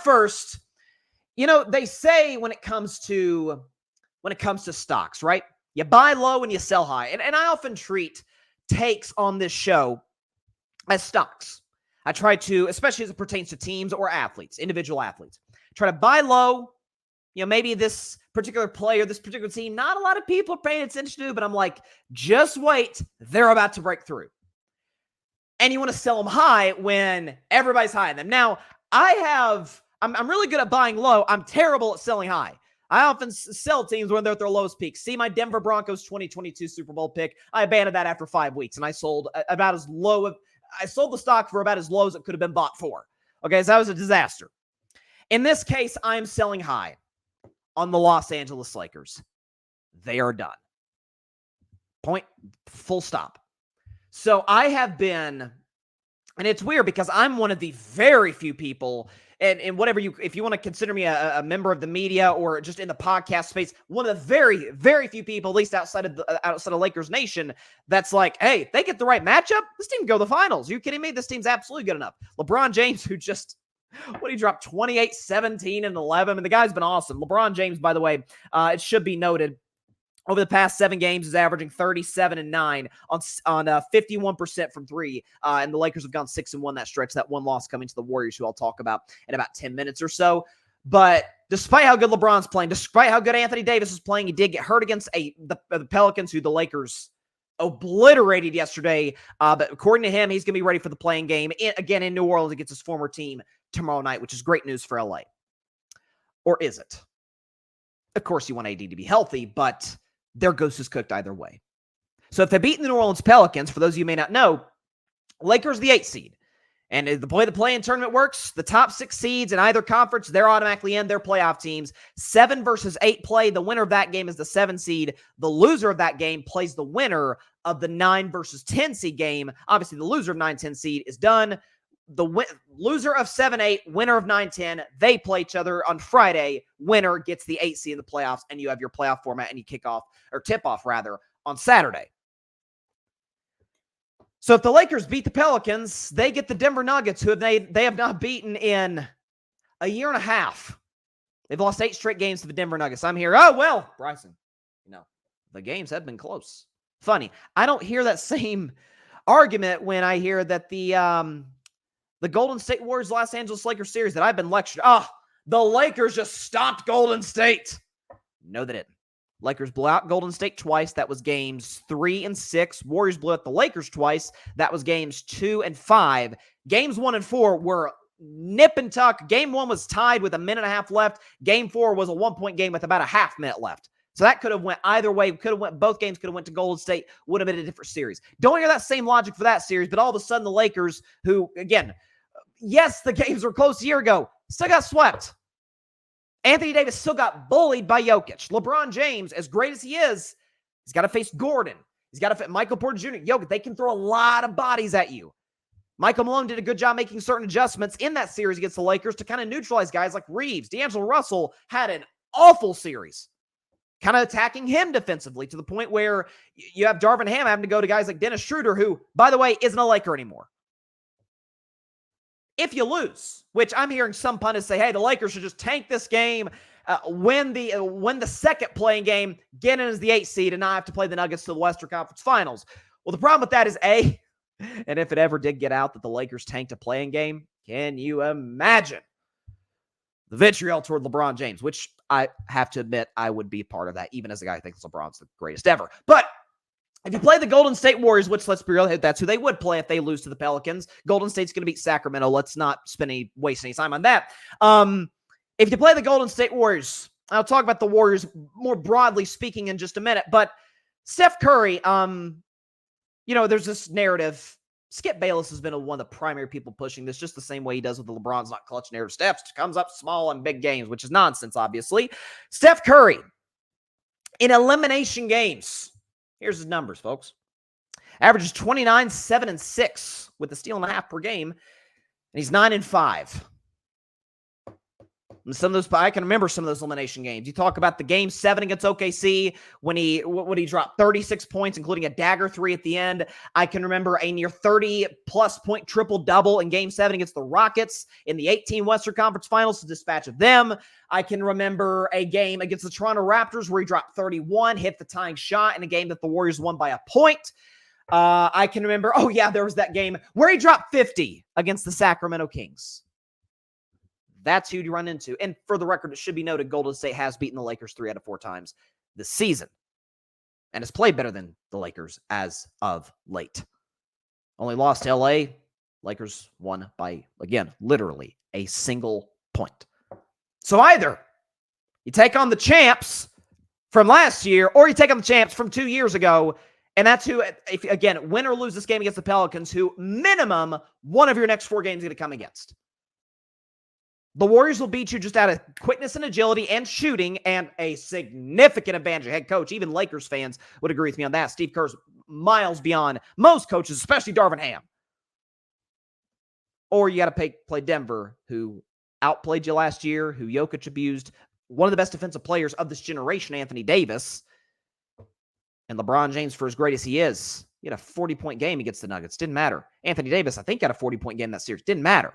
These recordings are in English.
first, they say when it comes to stocks, right? You buy low and you sell high. And I often treat takes on this show as stocks. I try to, especially as it pertains to teams or athletes, individual athletes, try to buy low. Maybe this particular player, this particular team, not a lot of people are paying attention to, but I'm like, just wait, they're about to break through. And you want to sell them high when everybody's high on them. Now, I'm really good at buying low. I'm terrible at selling high. I often sell teams when they're at their lowest peak. See my Denver Broncos 2022 Super Bowl pick. I abandoned that after 5 weeks, and I sold about as low. I sold the stock for about as low as it could have been bought for. Okay, so that was a disaster. In this case, I'm selling high on the Los Angeles Lakers. They are done. Point, full stop. So I have been, and it's weird because I'm one of the very few people, and if you want to consider me a member of the media or just in the podcast space, one of the very, very few people, at least outside of Lakers Nation, that's like, hey, they get the right matchup, this team can go to the finals. Are you kidding me? This team's absolutely good enough. LeBron James, who just, he dropped 28, 17, and 11. I mean, the guy's been awesome. LeBron James, by the way, it should be noted, over the past 7 games is averaging 37 and 9 on 51% from three. And the Lakers have gone 6-1 that stretch. That one loss coming to the Warriors, who I'll talk about in about 10 minutes or so. But despite how good LeBron's playing, despite how good Anthony Davis is playing, he did get hurt against the Pelicans, who the Lakers obliterated yesterday. But according to him, he's going to be ready for the playing game again in New Orleans against his former team tomorrow night, which is great news for LA. Or is it? Of course, you want AD to be healthy, but their ghost is cooked either way. So if they beat the New Orleans Pelicans, for those of you who may not know, Lakers the 8th seed. And the way the play-in tournament works, the top 6 seeds in either conference, they're automatically in. Their playoff teams. 7 versus 8 play. The winner of that game is the 7 seed. The loser of that game plays the winner of the 9 versus 10 seed game. Obviously, the loser of 9-10 seed is done. The loser of 7-8, winner of 9-10, they play each other on Friday. Winner gets the 8 seed in the playoffs, and you have your playoff format, and you tip off on Saturday. So if the Lakers beat the Pelicans, they get the Denver Nuggets, who they have not beaten in a year and a half. They've lost 8 straight games to the Denver Nuggets. I'm here, Bryson, the games have been close. Funny, I don't hear that same argument when I hear that the Golden State Warriors Los Angeles Lakers series that I've been lectured. The Lakers just stopped Golden State. No, they didn't. Lakers blew out Golden State twice. That was games 3 and 6. Warriors blew out the Lakers twice. That was games 2 and 5. Games 1 and 4 were nip and tuck. Game 1 was tied with a minute and a half left. Game 4 was a 1-point game with about a half minute left. So that could have went either way. Both games could have went to Golden State. Would have been a different series. Don't hear that same logic for that series, but all of a sudden the Lakers, who, again, yes, the games were close a year ago, still got swept. Anthony Davis still got bullied by Jokic. LeBron James, as great as he is, he's got to face Gordon. He's got to face Michael Porter Jr. Jokic, they can throw a lot of bodies at you. Michael Malone did a good job making certain adjustments in that series against the Lakers to kind of neutralize guys like Reeves. D'Angelo Russell had an awful series, kind of attacking him defensively to the point where you have Darvin Ham having to go to guys like Dennis Schroeder, who, by the way, isn't a Laker anymore. If you lose, which I'm hearing some pundits say, hey, the Lakers should just tank this game, win the second playing game, get in as the 8th seed, and not have to play the Nuggets to the Western Conference Finals. Well, the problem with that is, A, and if it ever did get out that the Lakers tanked a playing game, can you imagine the vitriol toward LeBron James, which I have to admit I would be part of that, even as a guy who thinks LeBron's the greatest ever. But if you play the Golden State Warriors, which, let's be real, that's who they would play if they lose to the Pelicans. Golden State's going to beat Sacramento. Let's not waste any time on that. If you play the Golden State Warriors, I'll talk about the Warriors more broadly speaking in just a minute. But Steph Curry, there's this narrative. Skip Bayless has been one of the primary people pushing this, just the same way he does with the LeBron's not clutch narrative. Steph comes up small in big games, which is nonsense, obviously. Steph Curry, in elimination games, here's his numbers, folks. Averages 29, 7, and 6 with a steal and a half per game. And he's 9 and 5. And some of those, I can remember some of those elimination games. You talk about the game 7 against OKC when he dropped 36 points, including a dagger 3 at the end. I can remember a near 30-plus point triple-double in game 7 against the Rockets in the 18 Western Conference Finals to dispatch of them. I can remember a game against the Toronto Raptors where he dropped 31, hit the tying shot in a game that the Warriors won by a point. I can remember, there was that game where he dropped 50 against the Sacramento Kings. That's who you run into. And for the record, it should be noted, Golden State has beaten the Lakers 3 out of 4 times this season and has played better than the Lakers as of late. Only lost to LA. Lakers won by, again, literally a single point. So either you take on the champs from last year or you take on the champs from 2 years ago. And that's who, if again, win or lose this game against the Pelicans, who minimum one of your next 4 games is going to come against. The Warriors will beat you just out of quickness and agility and shooting and a significant advantage of head coach. Even Lakers fans would agree with me on that. Steve Kerr's miles beyond most coaches, especially Darvin Ham. Or you got to play Denver, who outplayed you last year, who Jokic abused, one of the best defensive players of this generation, Anthony Davis. And LeBron James, for as great as he is, he had a 40-point game against the Nuggets. Didn't matter. Anthony Davis, I think, had a 40-point game in that series. Didn't matter.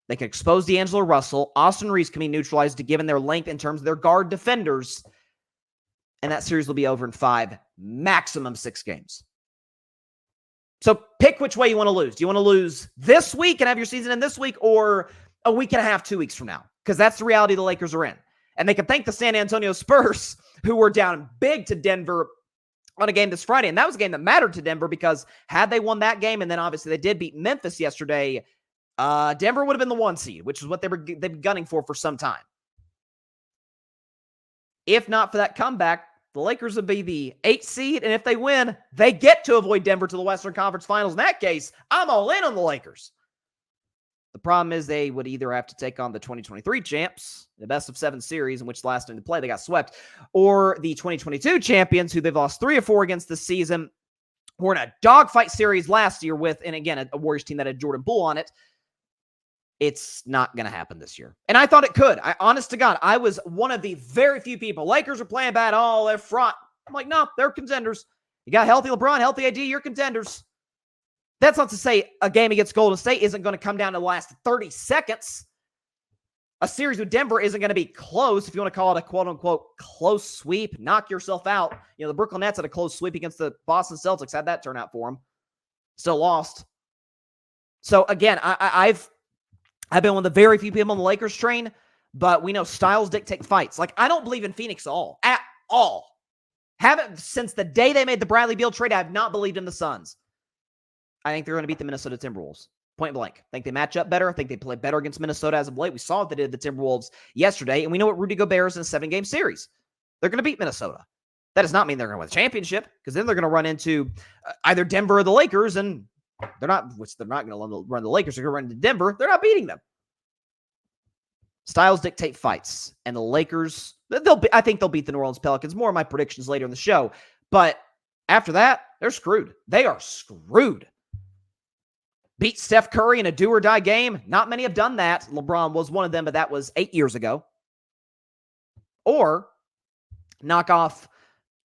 They can expose D'Angelo Russell. Austin Reeves can be neutralized given their length in terms of their guard defenders. And that series will be over in 5, maximum 6 games. So pick which way you want to lose. Do you want to lose this week and have your season in this week, or a week and a half, 2 weeks from now? Because that's the reality the Lakers are in. And they can thank the San Antonio Spurs, who were down big to Denver on a game this Friday. And that was a game that mattered to Denver because had they won that game, and then obviously they did beat Memphis yesterday, Denver would have been the 1 seed, which is what they've been gunning for some time. If not for that comeback, the Lakers would be the 8th seed, and if they win, they get to avoid Denver to the Western Conference Finals. In that case, I'm all in on the Lakers. The problem is they would either have to take on the 2023 champs, the best of 7 series in which the last time they played, they got swept, or the 2022 champions, who they've lost 3 of 4 against this season, who were in a dogfight series last year with, and again, a Warriors team that had Jordan Poole on it. It's not going to happen this year. And I thought it could. Honest to God, I was one of the very few people. Lakers are playing bad. Oh, they're fraught. I'm like, no, they're contenders. You got healthy LeBron, healthy AD, you're contenders. That's not to say a game against Golden State isn't going to come down to the last 30 seconds. A series with Denver isn't going to be close, if you want to call it a quote-unquote close sweep. Knock yourself out. You know, the Brooklyn Nets had a close sweep against the Boston Celtics. How'd that turn out for them? Still lost. So, again, I've been one of the very few people on the Lakers train, but we know styles dictate fights. Like, I don't believe in Phoenix at all. Haven't since the day they made the Bradley Beal trade. I have not believed in the Suns. I think they're going to beat the Minnesota Timberwolves. Point blank. I think they match up better. I think they play better against Minnesota as of late. We saw what they did to the Timberwolves yesterday, and we know what Rudy Gobert is in a 7-game series. They're going to beat Minnesota. That does not mean they're going to win the championship, because then they're going to run into either Denver or the Lakers, and they're not going to run the Lakers. They're going to run into Denver. They're not beating them. Styles dictate fights, and the Lakers, I think they'll beat the New Orleans Pelicans. More of my predictions later in the show. But after that, they're screwed. They are screwed. Beat Steph Curry in a do-or-die game. Not many have done that. LeBron was one of them, but that was 8 years ago. Or knock off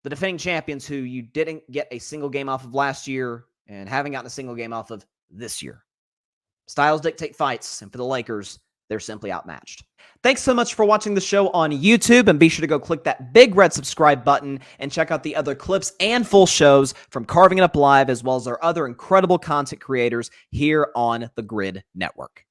the defending champions who you didn't get a single game off of last year and haven't gotten a single game off of this year. Styles dictate fights, and for the Lakers, they're simply outmatched. Thanks so much for watching the show on YouTube, and be sure to go click that big red subscribe button and check out the other clips and full shows from Carving It Up Live, as well as our other incredible content creators here on the Grid Network.